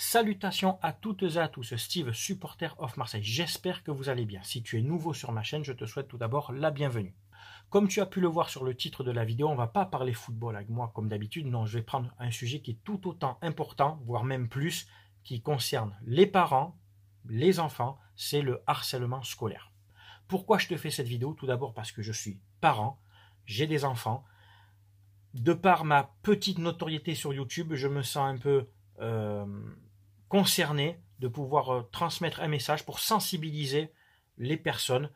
Salutations à toutes et à tous, Steve, supporter of Marseille. J'espère que vous allez bien. Si tu es nouveau sur ma chaîne, je te souhaite tout d'abord la bienvenue. Comme tu as pu le voir sur le titre de la vidéo, on ne va pas parler football avec moi comme d'habitude. Non, je vais prendre un sujet qui est tout autant important, voire même plus, qui concerne les parents, les enfants, c'est le harcèlement scolaire. Pourquoi je te fais cette vidéo? Tout d'abord parce que je suis parent, j'ai des enfants. De par ma petite notoriété sur YouTube, je me sens un peu concerné de pouvoir transmettre un message pour sensibiliser les personnes,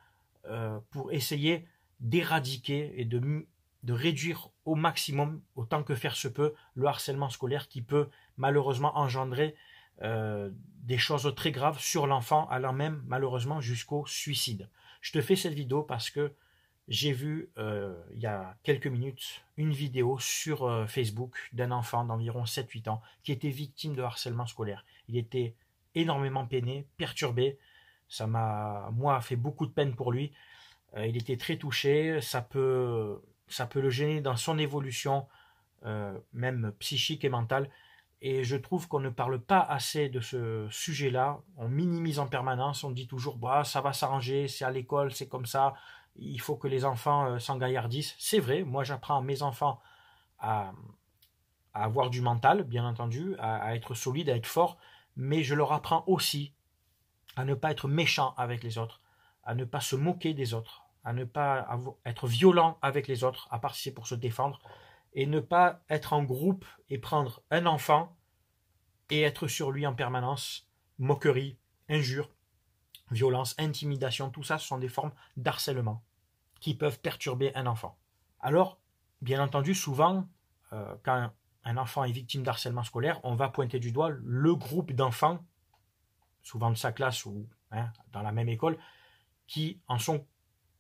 pour essayer d'éradiquer et de réduire au maximum, autant que faire se peut, le harcèlement scolaire qui peut malheureusement engendrer des choses très graves sur l'enfant, allant même malheureusement jusqu'au suicide. Je te fais cette vidéo parce que j'ai vu il y a quelques minutes une vidéo sur Facebook d'un enfant d'environ 7-8 ans qui était victime de harcèlement scolaire. Il était énormément peiné, perturbé. Ça m'a, moi, fait beaucoup de peine pour lui. Il était très touché. Ça peut le gêner dans son évolution, même psychique et mentale. Et je trouve qu'on ne parle pas assez de ce sujet-là. On minimise en permanence. On dit toujours bah, ça va s'arranger, c'est à l'école, c'est comme ça. Il faut que les enfants s'engaillardissent. C'est vrai, moi j'apprends à mes enfants à avoir du mental, bien entendu, à être solide, à être fort, mais je leur apprends aussi à ne pas être méchant avec les autres, à ne pas se moquer des autres, à ne pas être violent avec les autres, à part si c'est pour se défendre, et ne pas être en groupe et prendre un enfant et être sur lui en permanence, moquerie, injures, violence, intimidation, tout ça, ce sont des formes d'harcèlement qui peuvent perturber un enfant. Alors, bien entendu, souvent, quand un enfant est victime d'harcèlement scolaire, on va pointer du doigt le groupe d'enfants, souvent de sa classe ou dans la même école, qui en sont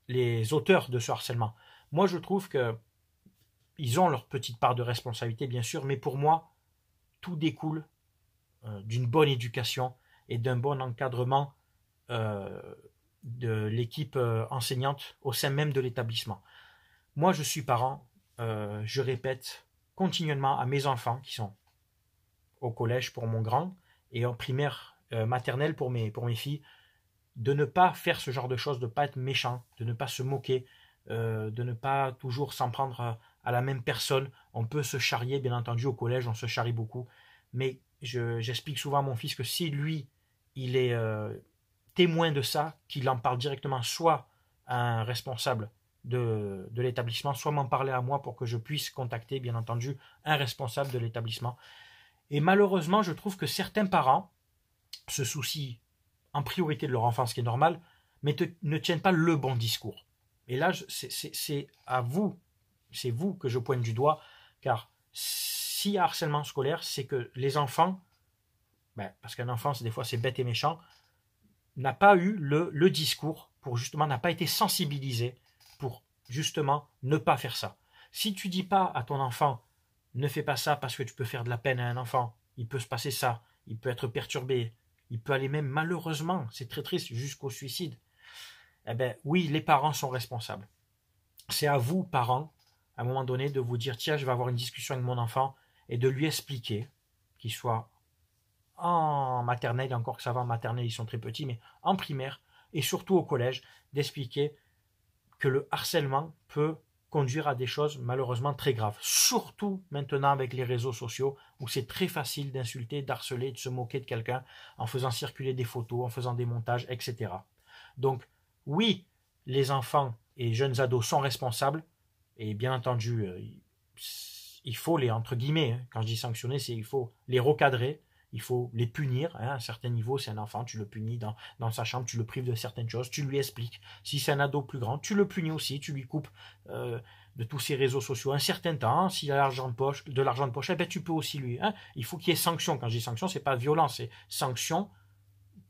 les auteurs de ce harcèlement. Moi, je trouve qu'ils ont leur petite part de responsabilité, bien sûr, mais pour moi, tout découle d'une bonne éducation et d'un bon encadrement de l'équipe enseignante au sein même de l'établissement. Moi, je suis parent, je répète continuellement à mes enfants qui sont au collège pour mon grand et en primaire maternelle pour mes filles, de ne pas faire ce genre de choses, de ne pas être méchant, de ne pas se moquer, de ne pas toujours s'en prendre à la même personne. On peut se charrier, bien entendu, au collège, on se charrie beaucoup, mais j'explique souvent à mon fils que si lui, il est témoin de ça, qu'il en parle directement soit à un responsable de l'établissement, soit m'en parler à moi pour que je puisse contacter, bien entendu, un responsable de l'établissement. Et malheureusement, je trouve que certains parents se soucient en priorité de leur enfant, ce qui est normal, mais ne tiennent pas le bon discours. Et là, c'est à vous, c'est vous que je pointe du doigt, car s'il y a harcèlement scolaire, c'est que les enfants, parce qu'un enfant, des fois, c'est bête et méchant, n'a pas eu le discours pour justement, n'a pas été sensibilisé pour justement ne pas faire ça. Si tu dis pas à ton enfant, ne fais pas ça parce que tu peux faire de la peine à un enfant, il peut se passer ça, il peut être perturbé, il peut aller même malheureusement, c'est très triste, jusqu'au suicide. Eh bien oui, les parents sont responsables. C'est à vous, parents, à un moment donné, de vous dire, tiens, je vais avoir une discussion avec mon enfant et de lui expliquer, qu'il soit en maternelle, et encore que ça va en maternelle, ils sont très petits, mais en primaire et surtout au collège, d'expliquer que le harcèlement peut conduire à des choses malheureusement très graves. Surtout maintenant avec les réseaux sociaux où c'est très facile d'insulter, d'harceler, de se moquer de quelqu'un en faisant circuler des photos, en faisant des montages, etc. Donc oui, les enfants et jeunes ados sont responsables et bien entendu, il faut les, entre guillemets, quand je dis sanctionner, c'est il faut les recadrer, il faut les punir, à un certain niveau, c'est un enfant, tu le punis dans sa chambre, tu le prives de certaines choses, tu lui expliques. Si c'est un ado plus grand, tu le punis aussi, tu lui coupes de tous ses réseaux sociaux un certain temps. S'il a de l'argent de poche, eh ben, tu peux aussi lui. Il faut qu'il y ait sanction. Quand je dis sanction, c'est pas violence, c'est sanction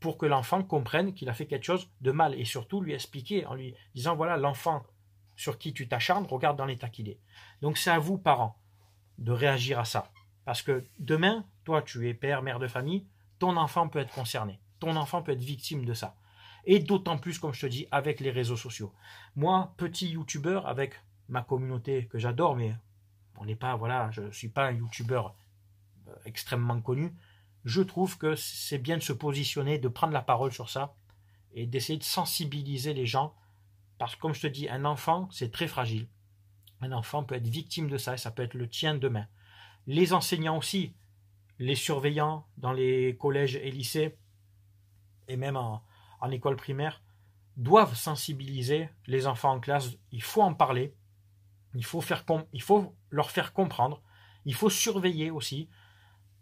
pour que l'enfant comprenne qu'il a fait quelque chose de mal et surtout lui expliquer en lui disant voilà, l'enfant sur qui tu t'acharnes, regarde dans l'état qu'il est. Donc c'est à vous, parents, de réagir à ça. Parce que demain, toi, tu es père, mère de famille, ton enfant peut être concerné. Ton enfant peut être victime de ça. Et d'autant plus, comme je te dis, avec les réseaux sociaux. Moi, petit youtubeur, avec ma communauté que j'adore, mais on n'est pas, voilà, je ne suis pas un youtubeur extrêmement connu. je trouve que c'est bien de se positionner, de prendre la parole sur ça et d'essayer de sensibiliser les gens. Parce que comme je te dis, un enfant, c'est très fragile. Un enfant peut être victime de ça et ça peut être le tien demain. Les enseignants aussi, les surveillants dans les collèges et lycées et même en école primaire doivent sensibiliser les enfants en classe. Il faut en parler, il faut leur faire comprendre, il faut surveiller aussi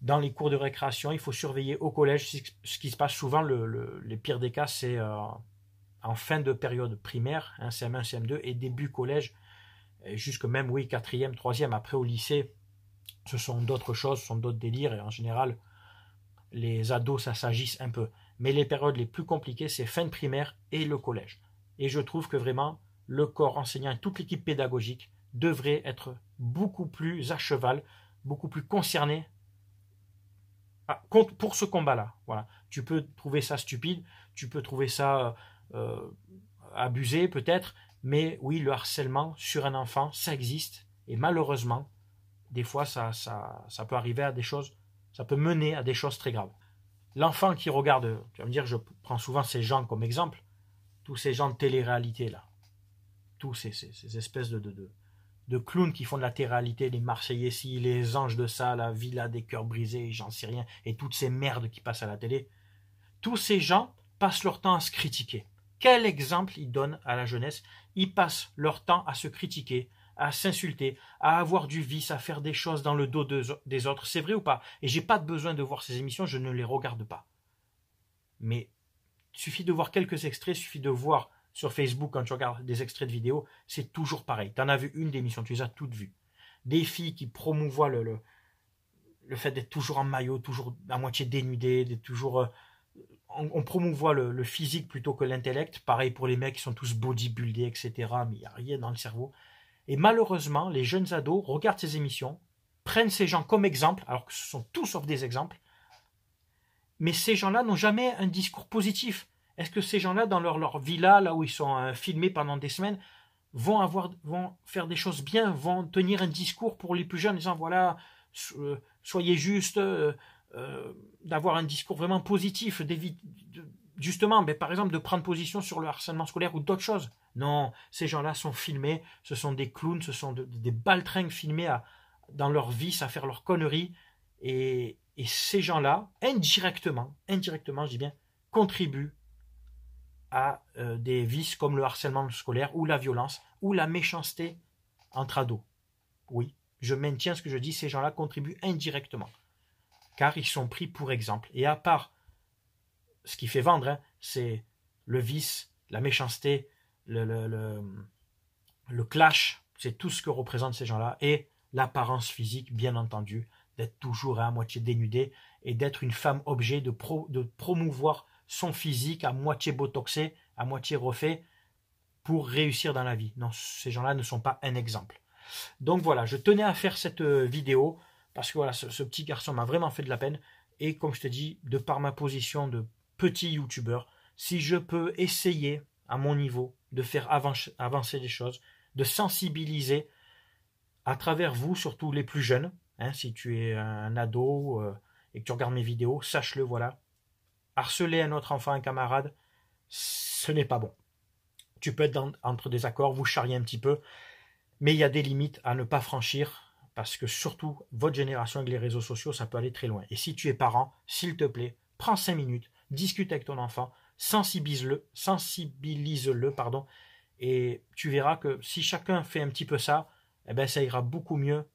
dans les cours de récréation, il faut surveiller au collège. Ce qui se passe souvent, les pires des cas, c'est en fin de période primaire, hein, CM1, CM2 et début collège, jusque même, oui, 4e, 3e, après au lycée, ce sont d'autres choses, ce sont d'autres délires, et en général, les ados, ça s'agisse un peu. Mais les périodes les plus compliquées, c'est fin de primaire et le collège. Et je trouve que vraiment, le corps enseignant et toute l'équipe pédagogique devrait être beaucoup plus à cheval, beaucoup plus concerné pour ce combat-là. Voilà. Tu peux trouver ça stupide, tu peux trouver ça abusé peut-être, mais oui, le harcèlement sur un enfant, ça existe. Et malheureusement, des fois, ça peut arriver à des choses, ça peut mener à des choses très graves. L'enfant qui regarde, tu vas me dire, je prends souvent ces gens comme exemple, tous ces gens de télé-réalité là, tous ces espèces de clowns qui font de la télé-réalité, les Marseillais ci, les anges de ça, la villa des cœurs brisés, j'en sais rien, et toutes ces merdes qui passent à la télé, tous ces gens passent leur temps à se critiquer. Quel exemple ils donnent à la jeunesse? Ils passent leur temps à se critiquer, à s'insulter, à avoir du vice, à faire des choses dans le dos des autres. C'est vrai ou pas? Et j'ai pas besoin de voir ces émissions, je ne les regarde pas. Mais il suffit de voir quelques extraits, il suffit de voir sur Facebook quand tu regardes des extraits de vidéos, c'est toujours pareil. Tu en as vu une d'émission, tu les as toutes vues. Des filles qui promouvoient le fait d'être toujours en maillot, toujours à moitié dénudé, d'être toujours... on promouvoit le physique plutôt que l'intellect. Pareil pour les mecs qui sont tous bodybuildés, etc. Mais il n'y a rien dans le cerveau. Et malheureusement, les jeunes ados regardent ces émissions, prennent ces gens comme exemple, alors que ce sont tous sauf des exemples. Mais ces gens-là n'ont jamais un discours positif. Est-ce que ces gens-là, dans leur villa, là où ils sont filmés pendant des semaines, vont faire des choses bien, vont tenir un discours pour les plus jeunes en disant voilà, soyez justes, d'avoir un discours vraiment positif, justement, par exemple, de prendre position sur le harcèlement scolaire ou d'autres choses. Non, ces gens-là sont filmés, ce sont des clowns, ce sont des baltringues filmés dans leur vice, à faire leurs conneries. Et ces gens-là, indirectement, je dis bien, contribuent à des vices comme le harcèlement scolaire ou la violence ou la méchanceté entre ados. Oui, je maintiens ce que je dis, ces gens-là contribuent indirectement, car ils sont pris pour exemple. Et à part ce qui fait vendre, hein, c'est le vice, la méchanceté, le clash, c'est tout ce que représentent ces gens-là, et l'apparence physique, bien entendu, d'être toujours à moitié dénudée et d'être une femme objet, de promouvoir son physique à moitié botoxé, à moitié refait pour réussir dans la vie. Non, ces gens-là ne sont pas un exemple. Donc voilà, je tenais à faire cette vidéo parce que voilà, ce petit garçon m'a vraiment fait de la peine. Et comme je te dis, de par ma position de petit youtubeur, si je peux essayer à mon niveau de faire avancer les choses, de sensibiliser à travers vous, surtout les plus jeunes, hein, si tu es un ado et que tu regardes mes vidéos, sache-le, voilà. Harceler un autre enfant, un camarade, ce n'est pas bon. Tu peux être entre des accords, vous charriez un petit peu, mais il y a des limites à ne pas franchir, parce que surtout, votre génération avec les réseaux sociaux, ça peut aller très loin. Et si tu es parent, s'il te plaît, prends 5 minutes, discute avec ton enfant, sensibilise-le, et tu verras que si chacun fait un petit peu ça, eh ben, ça ira beaucoup mieux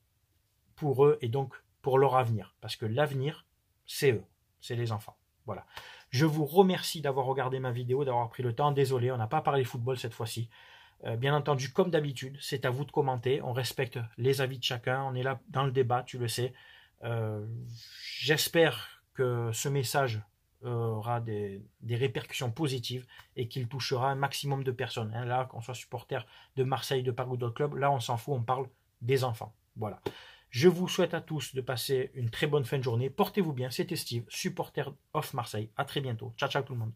pour eux et donc pour leur avenir. Parce que l'avenir, c'est eux, c'est les enfants. Voilà. Je vous remercie d'avoir regardé ma vidéo, d'avoir pris le temps. Désolé, on n'a pas parlé football cette fois-ci. Bien entendu, comme d'habitude, c'est à vous de commenter. On respecte les avis de chacun. On est là dans le débat, tu le sais. J'espère que ce message aura des répercussions positives et qu'il touchera un maximum de personnes. Hein, là, qu'on soit supporter de Marseille, de Paris ou d'autres clubs, là, on s'en fout, on parle des enfants. Voilà. Je vous souhaite à tous de passer une très bonne fin de journée. Portez-vous bien, c'était Steve, supporter of Marseille. À très bientôt. Ciao, ciao tout le monde.